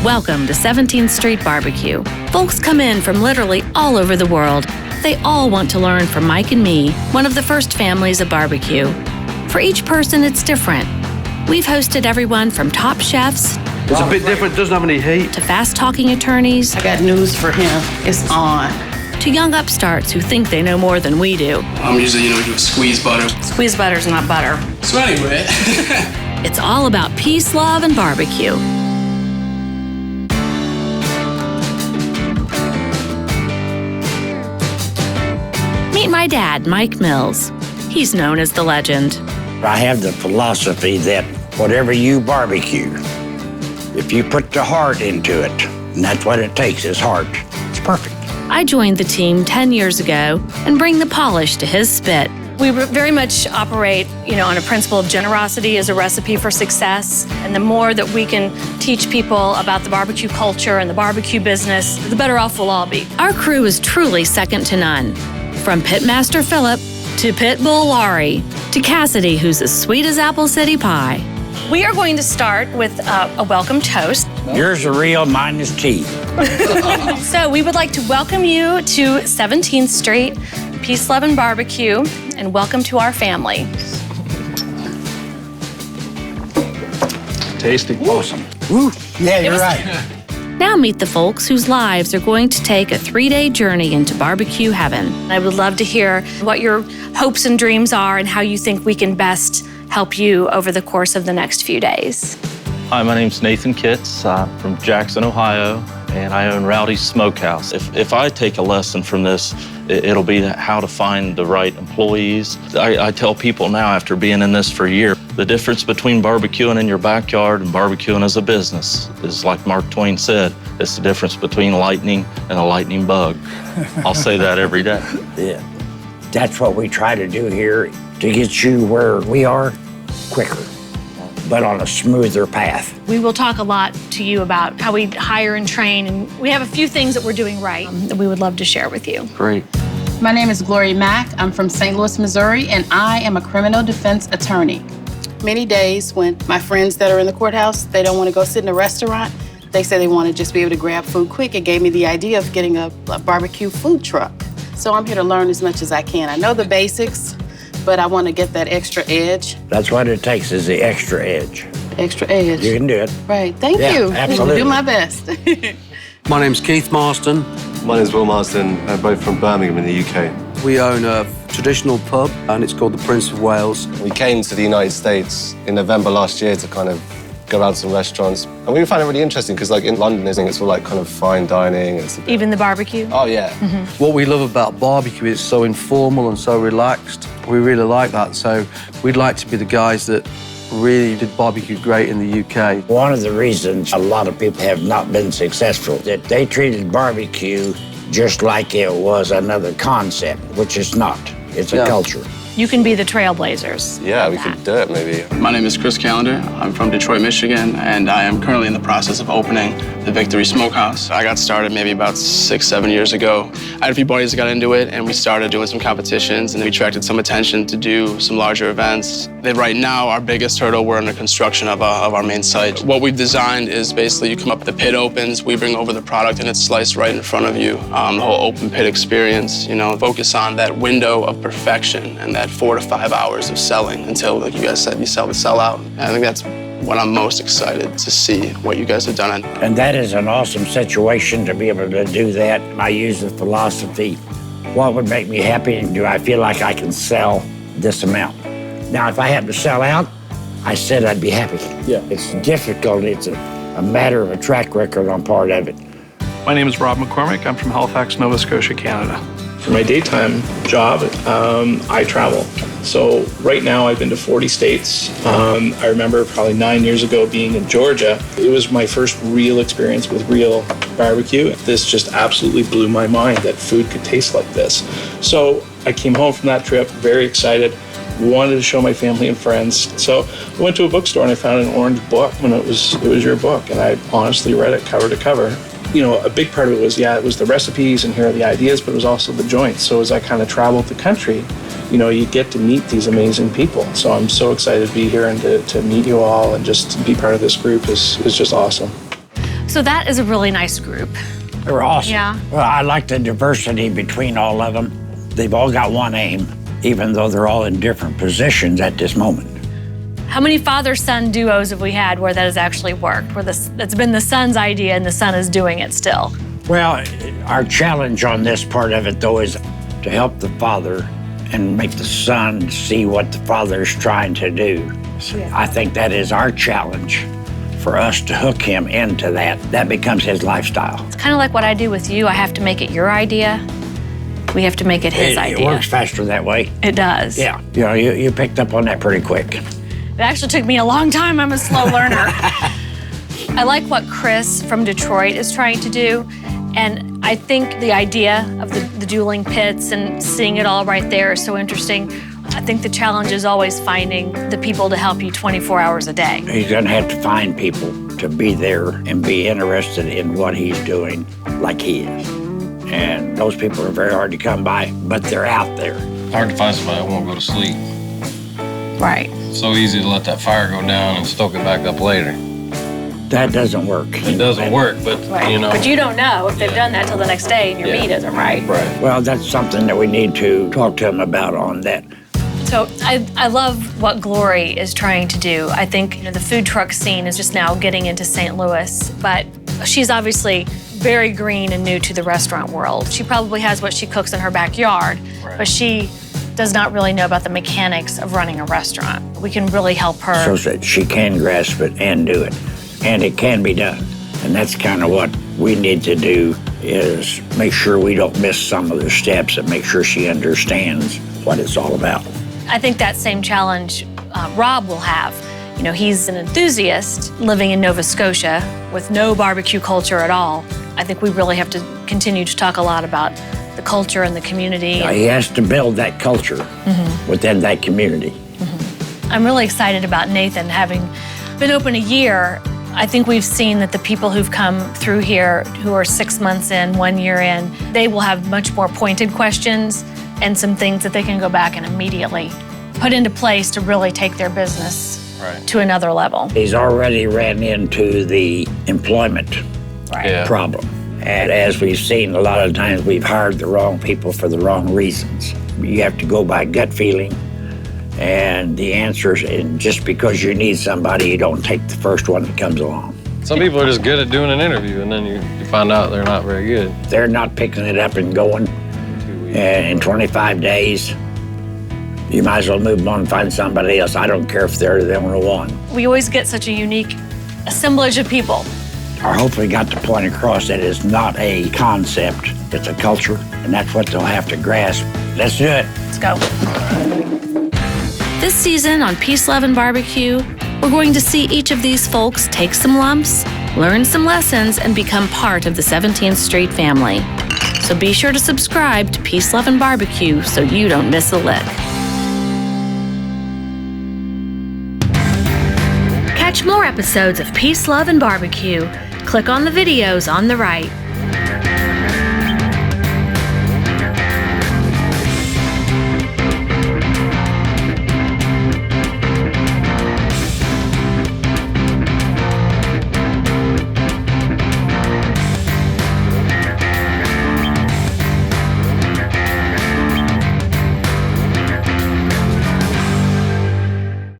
Welcome to 17th Street Barbecue. Folks come in from literally all over the world. They all want to learn from Mike and me, one of the first families of barbecue. For each person, it's different. We've hosted everyone from top chefs. It's a bit different, doesn't have any heat. To fast-talking attorneys. I got news for him. It's on. To young upstarts who think they know more than we do. I'm usually, we do squeeze butter. Squeeze butter's not butter. So anyway. It's all about peace, love, and barbecue. Meet my dad, Mike Mills. He's known as the legend. I have the philosophy that whatever you barbecue, if you put the heart into it, and that's what it takes is heart, it's perfect. I joined the team 10 years ago and bring the polish to his spit. We very much operate, on a principle of generosity as a recipe for success. And the more that we can teach people about the barbecue culture and the barbecue business, the better off we'll all be. Our crew is truly second to none. From Pitmaster Phillip to Pitbull Laurie to Cassidy, who's as sweet as apple city pie. We are going to start with a welcome toast. Yours are real, mine is tea. So we would like to welcome you to 17th Street, Peace, Love, and Barbecue, and welcome to our family. Tasty. Awesome. Woo. Yeah, you're right. Now meet the folks whose lives are going to take a 3-day journey into barbecue heaven. I would love to hear what your hopes and dreams are and how you think we can best help you over the course of the next few days. Hi, my name's Nathan Kitts. I'm from Jackson, Ohio, and I own Rowdy's Smokehouse. If I take a lesson from this, it'll be how to find the right employees. I tell people now, after being in this for a year, the difference between barbecuing in your backyard and barbecuing as a business is, like Mark Twain said, it's the difference between lightning and a lightning bug. I'll say that every day. Yeah. That's what we try to do here, to get you where we are quicker, but on a smoother path. We will talk a lot to you about how we hire and train, and we have a few things that we're doing right that we would love to share with you. Great. My name is Gloria Mack. I'm from St. Louis, Missouri, and I am a criminal defense attorney. Many days when my friends that are in the courthouse, they don't want to go sit in a restaurant. They say they want to just be able to grab food quick. It gave me the idea of getting a barbecue food truck. So I'm here to learn as much as I can. I know the basics, but I want to get that extra edge. That's what it takes, is the extra edge. Extra edge. You can do it. Right, thank you. Absolutely. I'll do my best. My name's Keith Marston. My name's Will Marston. We're both from Birmingham in the UK. We own a traditional pub, and it's called the Prince of Wales. We came to the United States in November last year to kind of go around some restaurants. And we found it really interesting because, in London, it's all kind of fine dining. Even the barbecue? Oh, yeah. Mm-hmm. What we love about barbecue is so informal and so relaxed. We really like that. So we'd like to be the guys that really did barbecue great in the UK. One of the reasons a lot of people have not been successful, that they treated barbecue just like it was another concept, which it's not. It's a culture. You can be the trailblazers. Yeah, we could do it, maybe. My name is Chris Callender. I'm from Detroit, Michigan, and I am currently in the process of opening the Victory Smokehouse. I got started maybe about 6-7 years ago. I had a few buddies that got into it, and we started doing some competitions, and we attracted some attention to do some larger events. Right now, our biggest hurdle, we're under construction of our main site. What we've designed is basically you come up, the pit opens, we bring over the product, and it's sliced right in front of you. The whole open pit experience, focus on that window of perfection and that 4 to 5 hours of selling until, like you guys said, you sell the sellout. And I think that's what I'm most excited to see, what you guys have done. And that is an awesome situation to be able to do that. I use the philosophy, what would make me happy, and do I feel like I can sell this amount? Now, if I have to sell out, I said I'd be happy. Yeah. It's difficult. It's a matter of a track record on part of it. My name is Rob Mccormick. I'm from Halifax, Nova Scotia, Canada. For my daytime job, I travel. So right now I've been to 40 states. I remember probably 9 years ago being in Georgia. It was my first real experience with real barbecue. This just absolutely blew my mind that food could taste like this. So I came home from that trip very excited, wanted to show my family and friends. So I went to a bookstore and I found an orange book, and it was your book, and I honestly read it cover to cover. A big part of it was, it was the recipes and here are the ideas, but it was also the joints. So as I kind of traveled the country, you get to meet these amazing people. So I'm so excited to be here and to meet you all and just be part of this group is just awesome. So that is a really nice group. They're awesome. Yeah. Well, I like the diversity between all of them. They've all got one aim, even though they're all in different positions at this moment. How many father-son duos have we had where that has actually worked, where that's been the son's idea and the son is doing it still? Well, our challenge on this part of it, though, is to help the father and make the son see what the father is trying to do. So I think that is our challenge, for us to hook him into that. That becomes his lifestyle. It's kind of like what I do with you. I have to make it your idea. We have to make it his idea. It works faster that way. It does. Yeah, you picked up on that pretty quick. It actually took me a long time. I'm a slow learner. I like what Chris from Detroit is trying to do. And I think the idea of the dueling pits and seeing it all right there is so interesting. I think the challenge is always finding the people to help you 24 hours a day. He's gonna have to find people to be there and be interested in what he's doing like he is. And those people are very hard to come by, but they're out there. Hard to find somebody that won't go to sleep. Right. So easy to let that fire go down and stoke it back up later. That doesn't work. It doesn't work, but Right. you know. But you don't know if they've done that till the next day and your meat isn't right. Right. Well, that's something that we need to talk to him about on that. So I love what Glory is trying to do. I think the food truck scene is just now getting into St. Louis, but she's obviously very green and new to the restaurant world. She probably has what she cooks in her backyard, but she does not really know about the mechanics of running a restaurant. We can really help her. So that she can grasp it and do it. And it can be done. And that's kind of what we need to do, is make sure we don't miss some of the steps and make sure she understands what it's all about. I think that same challenge Rob will have. He's an enthusiast living in Nova Scotia with no barbecue culture at all. I think we really have to continue to talk a lot about the culture and the community. He has to build that culture within that community. I'm really excited about Nathan having been open a year. I think we've seen that the people who've come through here who are 6 months in, 1 year in, they will have much more pointed questions and some things that they can go back and immediately put into place to really take their business to another level. He's already ran into the employment problem. And as we've seen, a lot of times we've hired the wrong people for the wrong reasons. You have to go by gut feeling. And the answers, and just because you need somebody, you don't take the first one that comes along. Some people are just good at doing an interview, and then you find out they're not very good. They're not picking it up and going. And in 25 days, you might as well move on and find somebody else. I don't care if they're the only one. We always get such a unique assemblage of people. I hopefully got the point across that it's not a concept, it's a culture, and that's what they'll have to grasp. Let's do it. Let's go. This season on Peace, Love, and Barbecue, we're going to see each of these folks take some lumps, learn some lessons, and become part of the 17th Street family. So be sure to subscribe to Peace, Love, and Barbecue so you don't miss a lick. Catch more episodes of Peace, Love, and Barbecue. Click on the videos on the right.